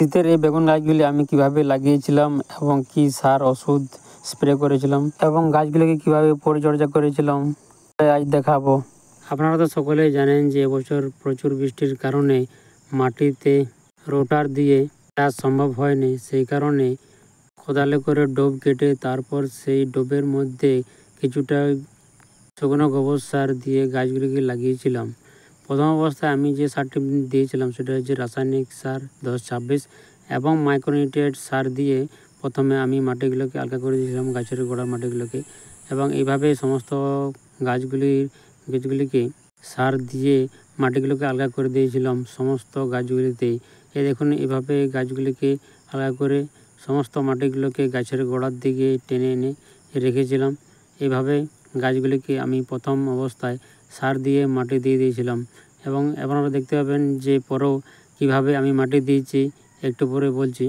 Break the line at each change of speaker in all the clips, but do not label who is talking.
শীতের এই বেগুন গাছগুলি আমি কিভাবে লাগিয়েছিলাম এবং কি সার ওষুধ স্প্রে করেছিলাম এবং গাছগুলিকে কিভাবে পরিচর্যা করেছিলাম আজ দেখাবো। আপনারা তো সকলেই জানেন যে এবছর প্রচুর বৃষ্টির কারণে মাটিতে রোটার দিয়ে চাষ সম্ভব হয়নি। সেই কারণে কোদালে করে ডোব কেটে তারপর সেই ডোবের মধ্যে কিছুটা শুকনো গোবর সার দিয়ে গাছগুলিকে লাগিয়েছিলাম। প্রথম অবস্থায় আমি যে সারটি দিয়েছিলাম সেটা হচ্ছে রাসায়নিক সার 10-26 এবং মাইক্রোনিউট্রিয়েন্ট সার দিয়ে প্রথমে আমি মাটিগুলোকে আলগা করে দিয়েছিলাম, গাছের গোড়ার মাটিগুলোকে, এবং এইভাবে সমস্ত গাছগুলিকে সার দিয়ে মাটিগুলোকে আলগা করে দিয়েছিলাম সমস্ত গাছগুলিতেই। এই দেখুন এইভাবে গাছগুলিকে আলগা করে সমস্ত মাটিগুলোকে গাছের গোড়ার দিকে টেনে এনে রেখেছিলাম। এইভাবে গাছগুলিকে আমি প্রথম অবস্থায় সার দিয়ে মাটি দিয়ে দিয়েছিলাম এবং আপনারা দেখতে পাবেন যে পরেও কীভাবে আমি মাটি দিয়েছি একটু পরে বলছি।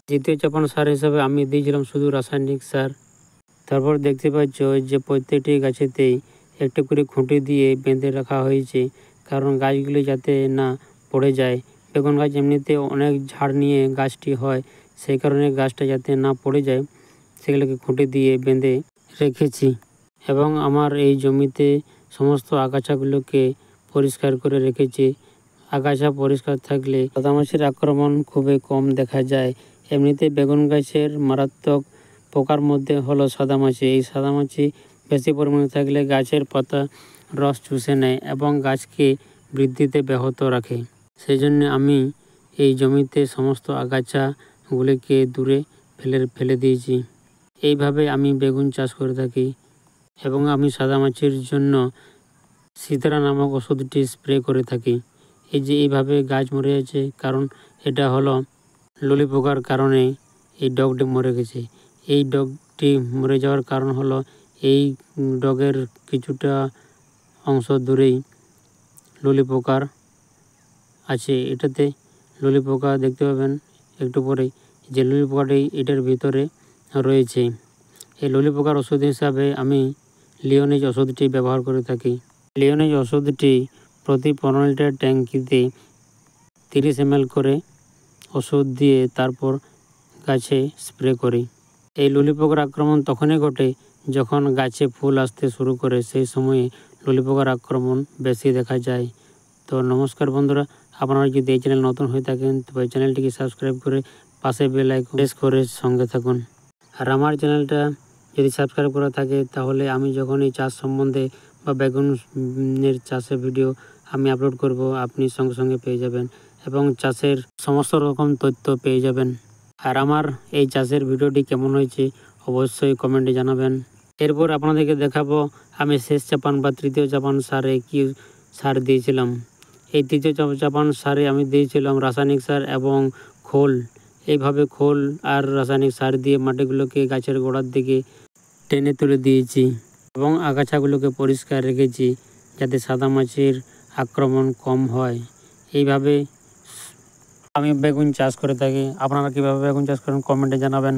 দ্বিতীয় চাপান সার হিসাবে আমি দিয়েছিলাম শুধু রাসায়নিক সার। তারপর দেখতে পাচ্ছ যে প্রত্যেকটি গাছেতেই একটু করে খুঁটি দিয়ে বেঁধে রাখা হয়েছে, কারণ গাছগুলি যাতে না পড়ে যায়। বেগুন গাছ এমনিতে অনেক ঝাড় নিয়ে গাছটি হয়, সেই কারণে গাছটা যাতে না পড়ে যায় সেগুলোকে খুঁটি দিয়ে বেঁধে রেখেছি। এবং আমার এই জমিতে সমস্ত আগাছাগুলোকে পরিষ্কার করে রেখেছি। আগাছা পরিষ্কার থাকলে সাদামাছির আক্রমণ খুবই কম দেখা যায়। এমনিতে বেগুন গাছের মারাত্মক পোকার মধ্যে হলো সাদামাছি। এই সাদামাছি বেশি পরিমাণে থাকলে গাছের পাতা রস চুষে নেয় এবং গাছকে বৃদ্ধিতে ব্যাহত রাখে। সেই জন্য আমি এই জমিতে সমস্ত আগাছাগুলিকে দূরে ফেলে দিয়েছি। এইভাবে আমি বেগুন চাষ করে থাকি এবং আমি সাদামাছির জন্য সিতরা নামক ওষুধটি স্প্রে করে থাকি। এই যে এইভাবে গাছ মরে যাচ্ছে, কারণ এটা হলো ললি পোকার কারণে এই ডগটি মরে গেছে। এই ডগটি মরে যাওয়ার কারণ হলো এই ডগের কিছুটা অংশ দূরেই ললি পোকার আছে। এটাতে ললি পোকা দেখতে পাবেন একটু পরেই যে ললি পোকাটি এটার ভিতরে রয়েছে। এই ললি পোকার ওষুধ হিসাবে আমি লিওনিজ ওষুধটি ব্যবহার করে থাকি। লিওনিজ ওষুধটি প্রতি 15 লিটার ট্যাঙ্কিতে 30 ml করে ওষুধ দিয়ে তারপর গাছে স্প্রে করি। এই ললি পোকার আক্রমণ তখনই ঘটে যখন গাছে ফুল আসতে শুরু করে, সেই সময়ে ললি পোকার আক্রমণ বেশি দেখা যায়। তো নমস্কার বন্ধুরা, আপনারা যদি এই চ্যানেল নতুন হয়ে থাকেন তবে চ্যানেলটিকে সাবস্ক্রাইব করে পাশে বেল আইকন প্রেস করে সঙ্গে থাকুন। আর আমার চ্যানেলটা যদি সাবস্ক্রাইব করা থাকে তাহলে আমি যখন এই চাষ সম্বন্ধে বা বেগুনের চাষের ভিডিও আমি আপলোড করব আপনি সঙ্গে সঙ্গে পেয়ে যাবেন এবং চাষের সমস্ত রকম তথ্য পেয়ে যাবেন। আর আমার এই চাষের ভিডিওটি কেমন হয়েছে অবশ্যই কমেন্টে জানাবেন। এরপর আপনাদেরকে দেখাবো আমি শেষ চাপান বা তৃতীয় চাপান সারে কি সার দিয়েছিলাম। এই তৃতীয় চাপান সারে আমি দিয়েছিলাম রাসায়নিক সার এবং খোল। এইভাবে খোল আর রাসায়নিক সার দিয়ে মাটিগুলোকে গাছের গোড়ার দিকে টেনে তুলে দিয়েছি এবং আগাছাগুলোকে পরিষ্কার রেখেছি যাতে সাদামাছির আক্রমণ কম হয়। এইভাবে আমি বেগুন চাষ করে থাকি। আপনারা কীভাবে বেগুন চাষ করেন কমেন্টে জানাবেন।